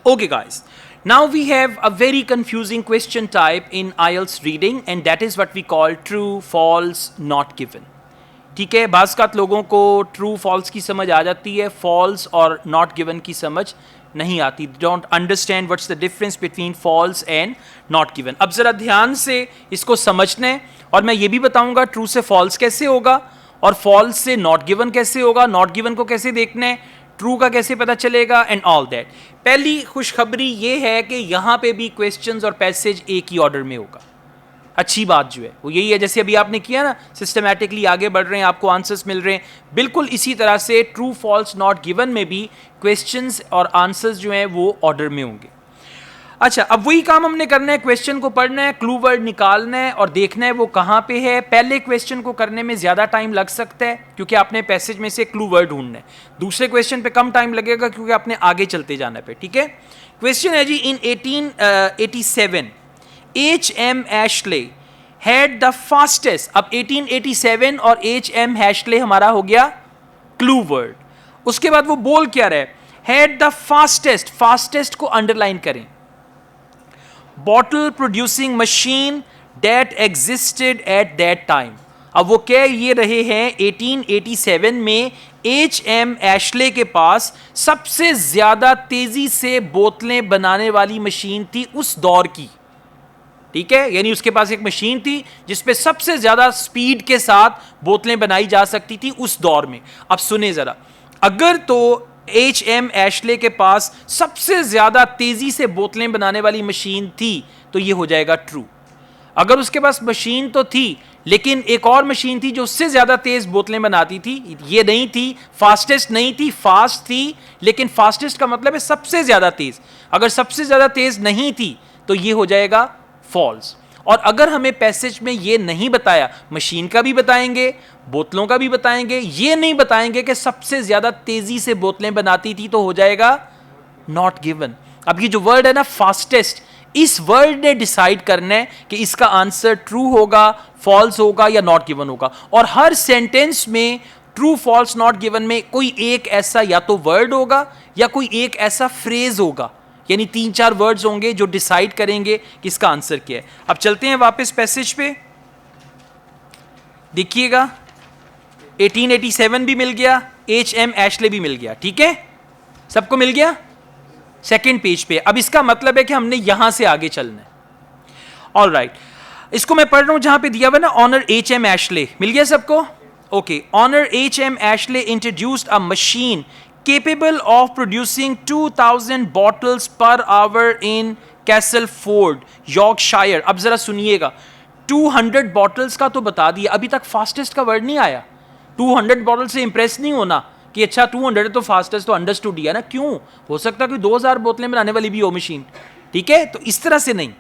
Okay, guys. Now we have a very confusing question type in IELTS reading, and that is what we call true, false, not given. ठीक है, बाज़ लोगों को true false की समझ आ जाती है, फॉल्स और नॉट गिवन की समझ नहीं आती. Don't understand what's the difference between false and not given. अब ज़रा ध्यान से इसको समझना है, और मैं ये भी बताऊंगा ट्रू से फॉल्स कैसे होगा और फॉल्स से नॉट गिवन कैसे होगा, नॉट गिवन को कैसे देखना है, ट्रू का कैसे पता चलेगा, एंड ऑल दैट. पहली खुशखबरी ये है कि यहाँ पे भी क्वेश्चंस और पैसेज एक ही ऑर्डर में होगा. अच्छी बात जो है वो यही है, जैसे अभी आपने किया ना, सिस्टमैटिकली आगे बढ़ रहे हैं, आपको आंसर्स मिल रहे हैं, बिल्कुल इसी तरह से ट्रू फॉल्स नॉट गिवन में भी क्वेश्चंस और आंसर्स जो हैं वो ऑर्डर में होंगे. अच्छा, अब वही काम हमने करना है, क्वेश्चन को पढ़ना है, क्लू वर्ड निकालना है और देखना है वो कहाँ पे है. पहले क्वेश्चन को करने में ज़्यादा टाइम लग सकता है क्योंकि आपने पैसेज में से क्लू वर्ड ढूंढना है. दूसरे क्वेश्चन पे कम टाइम लगेगा क्योंकि आपने आगे चलते जाना पे. ठीक है, क्वेश्चन है जी, इन 1887 H.M. Ashley had the fastest. अब 1887 और H.M. Ashley हमारा हो गया क्लू वर्ड. उसके बाद वो बोल क्या रहे, had the fastest. फास्टेस्ट को अंडरलाइन करें. Bottle producing machine that existed at that time. अब वो कह ये रहे हैं 1887 में H.M. Ashley के पास सबसे ज्यादा तेजी से बोतलें बनाने वाली मशीन थी उस दौर की. ठीक है, यानी उसके पास एक मशीन थी जिसपे सबसे ज्यादा स्पीड के साथ बोतलें बनाई जा सकती थी उस दौर में. अब सुने जरा, अगर तो H.M. Ashley के पास सबसे ज्यादा तेजी से बोतलें बनाने वाली मशीन थी तो ये हो जाएगा ट्रू. अगर उसके पास मशीन तो थी लेकिन एक और मशीन थी जो उससे ज्यादा तेज बोतलें बनाती थी, ये नहीं थी, फास्टेस्ट नहीं थी, फास्ट थी, लेकिन फास्टेस्ट का मतलब है सबसे ज्यादा तेज. अगर सबसे ज्यादा तेज नहीं थी तो ये हो जाएगा फॉल्स. और अगर हमें पैसेज में ये नहीं बताया, मशीन का भी बताएंगे, बोतलों का भी बताएंगे, ये नहीं बताएंगे कि सबसे ज्यादा तेजी से बोतलें बनाती थी, तो हो जाएगा नॉट गिवन. अब ये जो वर्ड है ना फास्टेस्ट, इस वर्ड ने डिसाइड करना है कि इसका आंसर ट्रू होगा, फॉल्स होगा या नॉट गिवन होगा. और हर सेंटेंस में ट्रू फॉल्स नॉट गिवन में कोई एक ऐसा या तो वर्ड होगा या कोई एक ऐसा फ्रेज होगा, यानी 3-4 वर्ड्स होंगे जो डिसाइड करेंगे कि इसका आंसर क्या है. अब चलते हैं वापस पैसेज पे. देखिएगा 1887 भी मिल गया, H.M. Ashley भी मिल गया. ठीक है, सबको मिल गया सेकंड पेज पे. अब इसका मतलब है कि हमने यहां से आगे चलना है. ऑल राइट, इसको मैं पढ़ रहा हूं जहां पे दिया हुआ ना, ऑनर H.M. Ashley. मिल गया सबको? Okay. Honour H.M. Ashley introduced a machine capable of producing 2000 bottles per hour in Castleford, Yorkshire. अब जरा सुनिएगा, 200 बॉटल्स का तो बता दिया, अभी तक फास्टेस्ट का वर्ड नहीं आया. 200 बॉटल से इंप्रेस नहीं होना कि अच्छा 200 तो फास्टेस्ट, तो अंडरस्टूड है ना. क्यों? हो सकता है कि 2000 बोतलें बनाने वाली भी हो मशीन. ठीक है, तो इस तरह से नहीं.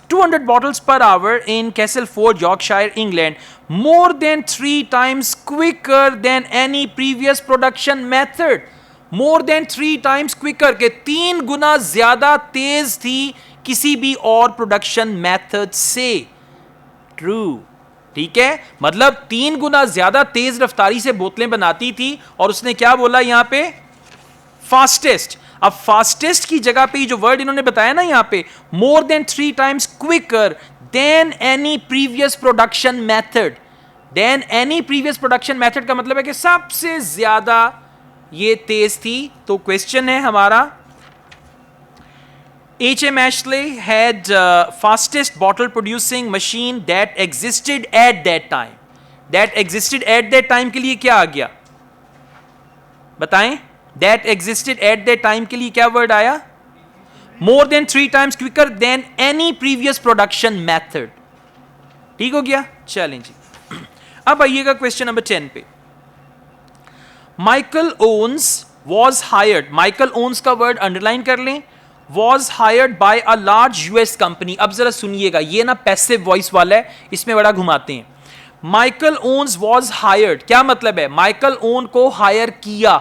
200 bottles per hour in Castleford, Yorkshire, England, more than 3 times quicker than any previous production method. More than 3 times quicker, के 3 गुना ज्यादा तेज थी किसी भी और प्रोडक्शन मेथड से. ट्रू. ठीक है, मतलब 3 गुना ज्यादा तेज रफ्तारी से बोतलें बनाती थी. और उसने क्या बोला यहां पे? फास्टेस्ट. अब फास्टेस्ट की जगह पे जो वर्ड इन्होंने बताया ना यहां पे, more than 3 times quicker than any previous production method. Then any previous production method का मतलब है कि सबसे ज्यादा ये तेज थी. तो क्वेश्चन है हमारा, H.M. Ashley had fastest bottle producing machine that existed at that time. That existed at that time के लिए क्या आ गया बताएं? That existed at that time के लिए क्या वर्ड आया? More than 3 times quicker than any previous production method. ठीक हो गया? चलें जी. अब आइएगा क्वेश्चन नंबर 10 पे. Michael Owens was hired. Michael Owens का वर्ड अंडरलाइन कर लें. Was hired by a large US company. अब जरा सुनिएगा, ये ना पैसिव वॉइस वाला है, इसमें बड़ा घुमाते हैं. माइकल ओन्स वॉज हायर्ड, क्या मतलब है? माइकल ओन को हायर किया.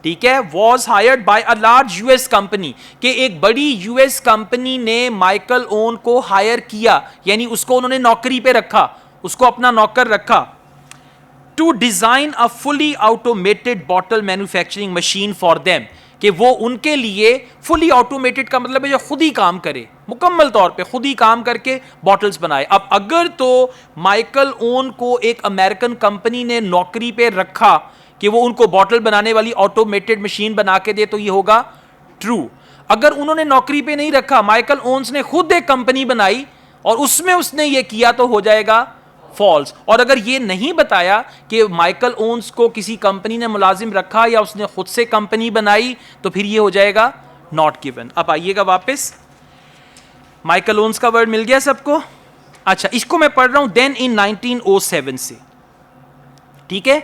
ठीक है, was hired by a large US company, के एक बड़ी यूएस कंपनी ने माइकल ओन को हायर किया, यानी उसको उन्होंने नौकरी पे रखा, उसको अपना नौकर रखा. to design a fully automated bottle manufacturing machine for them, कि वो उनके लिए फुली ऑटोमेटेड का मतलब है जो खुद ही काम करे, मुकम्मल तौर पे खुद ही काम करके बॉटल्स बनाए। अब अगर तो माइकल ओन को एक अमेरिकन कंपनी ने नौकरी पे रखा कि वो उनको बॉटल बनाने वाली ऑटोमेटेड मशीन बना के दे, तो ये होगा ट्रू। अगर उन्होंने नौकरी पे नहीं रखा, माइकल ओन्स ने खुद एक कंपनी बनाई और उसमें उसने ये किया, तो हो जाएगा फॉल्स। और अगर ये नहीं बताया कि माइकल ओन्स को किसी कंपनी ने मुलाजिम रखा या उसने खुद से कंपनी बनाई, तो फिर ये हो जाएगा नॉट गिवन। अब आइएगा वापस, माइकल ओन्स का वर्ड मिल गया सबको। अच्छा, इसको मैं पढ़ रहा हूं देन इन 1907 से, ठीक है।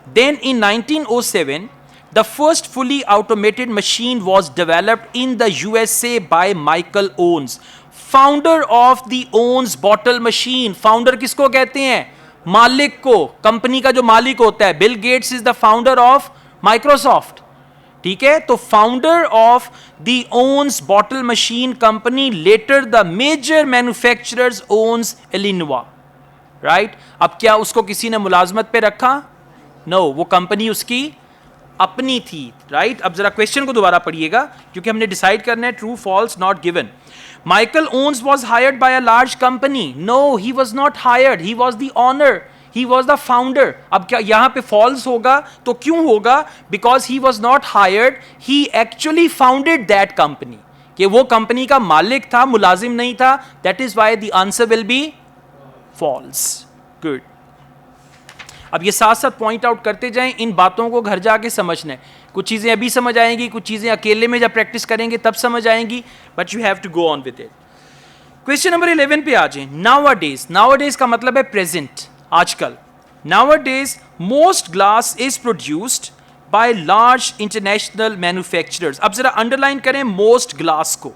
Then in 1907 the first fully automated machine was developed in the USA by Michael Owens, founder of the Owens bottle machine। Founder किसको कहते हैं? मालिक को, कंपनी का जो मालिक होता है। Bill Gates is the founder of Microsoft, ठीक है। तो founder of the Owens bottle machine company, later the major manufacturers Owens Illinois, right. अब क्या उसको किसी ने मुलाजमत पे रखा? नो, वो कंपनी उसकी अपनी थी, राइट। अब जरा क्वेश्चन को दोबारा पढ़िएगा क्योंकि हमने डिसाइड करना है true false not given. Michael Owens was hired by a large company. No, he was not hired, he was the owner, he was the founder. अब क्या यहां पे फॉल्स होगा? तो क्यों होगा? Because he was not hired, he actually founded that company, कि वो कंपनी का मालिक था, मुलाजिम नहीं था। That is why the answer will be false. Good. अब ये साथ साथ पॉइंट आउट करते जाएं, इन बातों को घर जाके समझना है। कुछ चीज़ें अभी समझ आएंगी, कुछ चीज़ें अकेले में जब प्रैक्टिस करेंगे तब समझ आएंगी, but you have to go on with it. Question number 11 पे आ जाएं। नाउअडेज, नाउअडेज का मतलब है प्रेजेंट, आजकल। Nowadays most glass is produced by large international manufacturers. अब जरा अंडरलाइन करें मोस्ट ग्लास को।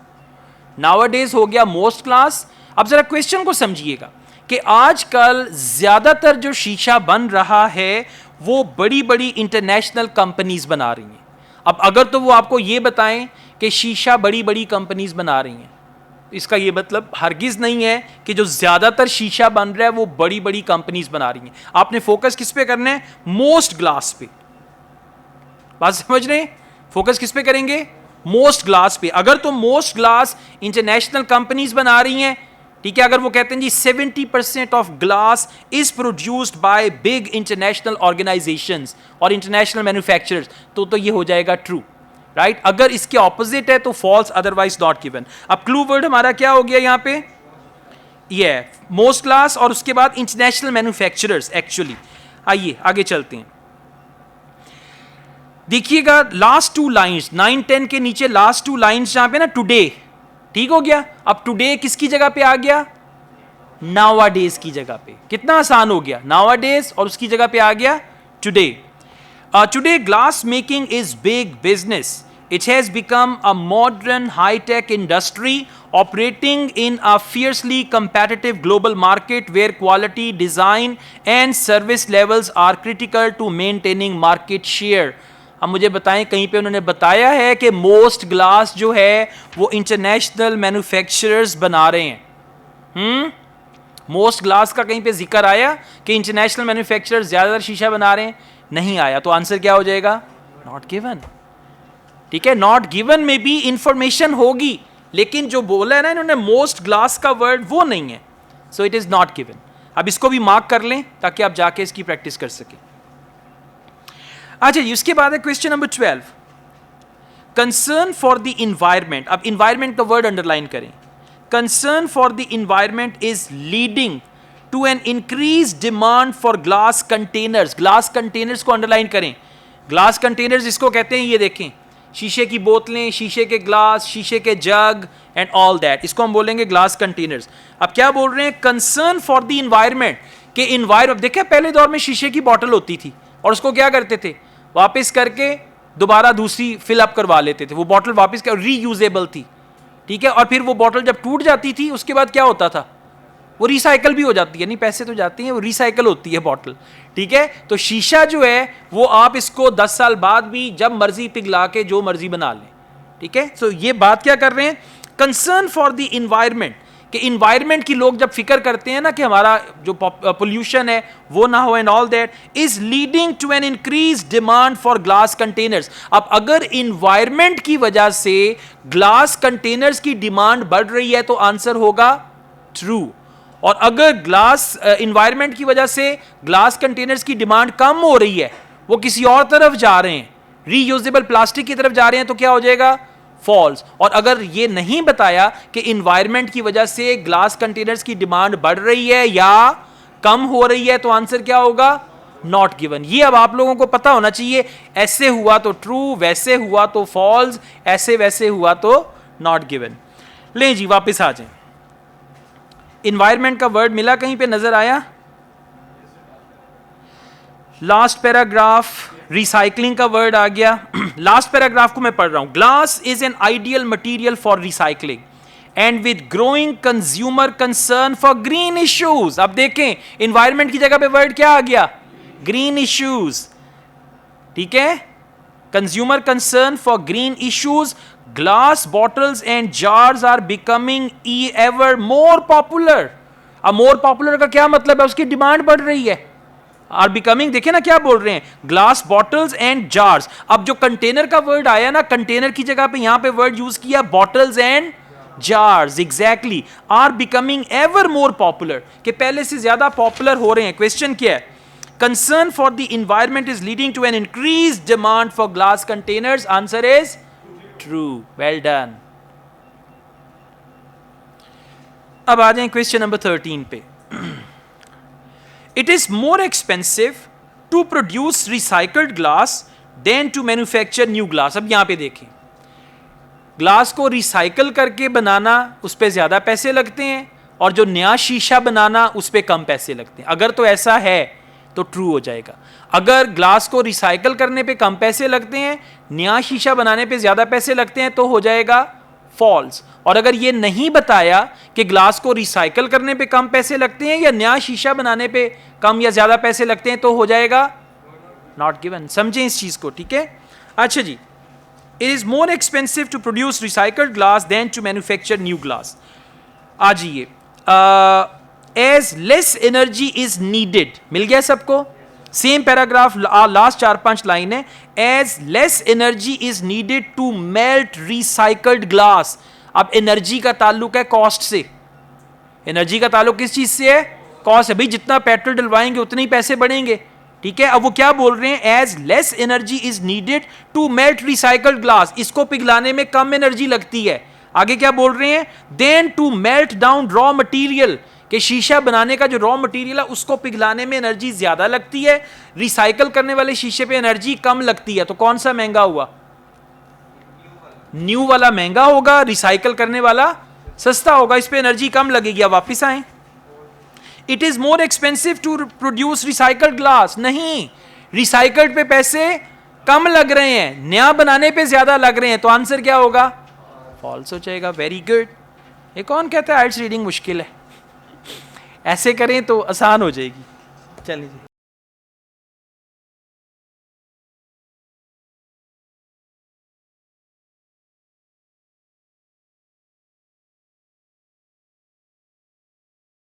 नाउअडेज हो गया मोस्ट ग्लास। अब जरा क्वेश्चन को समझिएगा कि आजकल ज्यादातर जो शीशा बन रहा है वो बड़ी बड़ी इंटरनेशनल कंपनीज बना रही हैं। अब अगर तो वो आपको ये बताएं कि शीशा बड़ी बड़ी कंपनीज बना रही हैं, इसका ये मतलब हरगिज नहीं है कि जो ज्यादातर शीशा बन रहा है वो बड़ी बड़ी कंपनीज बना रही हैं। आपने फोकस किस पे करना है? मोस्ट ग्लास पे। बात समझ रहे हैं? फोकस किस पे करेंगे? मोस्ट ग्लास पे। अगर तो मोस्ट ग्लास इंटरनेशनल कंपनीज बना रही हैं, ठीक है, अगर वो कहते हैं जी 70% of glass is produced by big international organisations और इंटरनेशनल मैन्युफैक्चरर्स, तो ये हो जाएगा ट्रू, राइट। अगर इसके ऑपोजिट है तो फॉल्स, अदरवाइज नॉट गिवन। अब क्लू वर्ड हमारा क्या हो गया यहां पे? ये मोस्ट ग्लास और उसके बाद इंटरनेशनल मैन्युफैक्चरर्स एक्चुअली। आइए आगे चलते हैं। देखिएगा लास्ट टू लाइंस, 9-10 के नीचे लास्ट टू लाइंस जहां पे ना टुडे, ठीक हो गया। अब टुडे किसकी जगह पे आ गया? नाउअडेज की जगह पे। कितना आसान हो गया, नाउअडेज और उसकी जगह पे आ गया today. Today glass making is big business. It has become a modern high-tech industry operating in a fiercely competitive global market where quality, design and service levels are critical to maintaining market share। अब मुझे बताएं, कहीं पे उन्होंने बताया है कि most glass जो है वो इंटरनेशनल मैन्युफैक्चरर्स बना रहे हैं? मोस्ट ग्लास का कहीं पे जिक्र आया कि इंटरनेशनल मैन्युफैक्चरर्स ज्यादातर शीशा बना रहे हैं? नहीं आया। तो आंसर क्या हो जाएगा? नॉट गिवन, ठीक है। नॉट गिवन में भी इंफॉर्मेशन होगी, लेकिन जो बोला है ना इन्होंने मोस्ट ग्लास का वर्ड, वो नहीं है। So it is not given. अब इसको भी मार्क कर लें ताकि आप जाके इसकी प्रैक्टिस कर सकें। अच्छा, इसके बाद है question number 12, concern for the environment. अब इन्वायरमेंट का वर्ड अंडरलाइन करें। Concern for the environment is leading to an increase demand for glass containers. Glass containers को अंडरलाइन करें। ग्लास कंटेनर्स इसको कहते हैं, ये देखें, शीशे की बोतलें, शीशे के ग्लास, शीशे के जग एंड ऑल दैट, इसको हम बोलेंगे ग्लास कंटेनर्स। अब क्या बोल रहे हैं? कंसर्न फॉर द इन्वायरमेंट, के इन्वायरमेंट। देखिए पहले दौर में शीशे की बोतल होती थी और उसको क्या करते थे? वापस करके दोबारा दूसरी फिल अप करवा लेते थे। वो बोतल वापस कर, रीयूजेबल थी, ठीक है। और फिर वो बोतल जब टूट जाती थी उसके बाद क्या होता था? वो रिसाइकल भी हो जाती है, नहीं पैसे तो जाती हैं, वो रिसाइकल होती है बोतल, ठीक है। तो शीशा जो है वो आप इसको 10 साल बाद भी जब मर्जी पिघला के जो मर्जी बना लें, ठीक है। तो ये बात क्या कर रहे हैं? कंसर्न फॉर द इन्वायरमेंट, कि इन्वायरमेंट की लोग जब फिक्र करते हैं ना कि हमारा जो पोल्यूशन है वो ना हो and all that, is leading to an increase demand for glass containers. अब अगर इन्वायरमेंट की वजह से ग्लास कंटेनर्स की डिमांड बढ़ रही है तो आंसर होगा ट्रू। और अगर ग्लास इन्वायरमेंट की वजह से ग्लास कंटेनर्स की डिमांड कम हो रही है, वो किसी और तरफ जा रहे हैं, रीयूजेबल प्लास्टिक की तरफ जा रहे हैं, तो क्या हो जाएगा? फॉल्स। और अगर ये नहीं बताया कि इन्वायरमेंट की वजह से ग्लास कंटेनर्स की डिमांड बढ़ रही है या कम हो रही है, तो आंसर क्या होगा? Not given. ये अब आप लोगों को पता होना चाहिए, ऐसे हुआ तो ट्रू, वैसे हुआ तो फॉल्स, ऐसे वैसे हुआ तो नॉट गिवन। ले जी वापस आ जाए। इन्वायरमेंट का वर्ड मिला कहीं पे, नजर आया? लास्ट पैराग्राफ रिसाइकलिंग का वर्ड आ गया। लास्ट पैराग्राफ को मैं पढ़ रहा हूं। Glass is an ideal material for recycling and with growing consumer concern for green issues. अब देखें, इन्वायरमेंट की जगह पे वर्ड क्या आ गया? Green issues. ठीक है, consumer concern for green issues, glass bottles and jars are becoming ever more popular. अब मोर पॉपुलर का क्या मतलब है? उसकी डिमांड बढ़ रही है। आर बिकमिंग, देखे ना क्या बोल रहे हैं, ग्लास बॉटल्स एंड जार्स। अब जो कंटेनर का वर्ड आया ना, कंटेनर की जगह पे यहां पे वर्ड यूज किया bottles and jars. Exactly, are becoming ever more popular, कि पहले से ज्यादा पॉपुलर हो रहे हैं। क्वेश्चन क्या है? Concern for the environment is leading to an increase demand for glass containers. Answer is true. Well done. अब आ जाए क्वेश्चन नंबर 13 पे। It is more expensive to produce recycled glass than to manufacture new glass. अब यहां पे देखें, glass को recycle करके बनाना उस पे ज्यादा पैसे लगते हैं और जो नया शीशा बनाना उस पे कम पैसे लगते हैं। अगर तो ऐसा है तो ट्रू हो जाएगा। अगर ग्लास को रिसाइकल करने पे कम पैसे लगते हैं, नया शीशा बनाने पे ज्यादा पैसे लगते हैं, तो हो जाएगा फॉल्स। और अगर ये नहीं बताया कि ग्लास को रिसाइकल करने पे कम पैसे लगते हैं या नया शीशा बनाने पे कम या ज्यादा पैसे लगते हैं, तो हो जाएगा नॉट गिवन। समझें इस चीज को, ठीक है? अच्छा जी, it is more expensive to produce recycled glass than to manufacture new glass. आ जाइए, as less energy is needed. मिल गया सबको? सेम पैराग्राफ, लास्ट 4-5 लाइन है। As less energy is needed to melt recycled glass. अब energy का ताल्लुक है कॉस्ट से। एनर्जी का ताल्लुक किस चीज से है? कॉस्ट है। भाई जितना पेट्रोल डलवाएंगे उतने ही पैसे बढ़ेंगे, ठीक है? अब वो क्या बोल रहे हैं? As less energy is needed to melt recycled glass. इसको पिघलाने में कम एनर्जी लगती है। आगे क्या बोल रहे हैं? Than to melt down raw material, कि शीशा बनाने का जो रॉ मटेरियल है उसको पिघलाने में एनर्जी ज्यादा लगती है, रिसाइकल करने वाले शीशे पे एनर्जी कम लगती है। तो कौन सा महंगा हुआ? न्यू वाला महंगा होगा, रिसाइकल करने वाला सस्ता होगा, इस पे एनर्जी कम लगेगी। अब वापिस आए, it is more expensive to produce recycled glass. नहीं, रिसाइकल्ड पे पैसे कम लग रहे हैं, नया बनाने पे ज्यादा लग रहे हैं, तो आंसर क्या होगा? फॉल्स हो जाएगा। Very good. ये कौन कहता है आइट्स रीडिंग मुश्किल है? ऐसे करें तो आसान हो जाएगी। चलिए।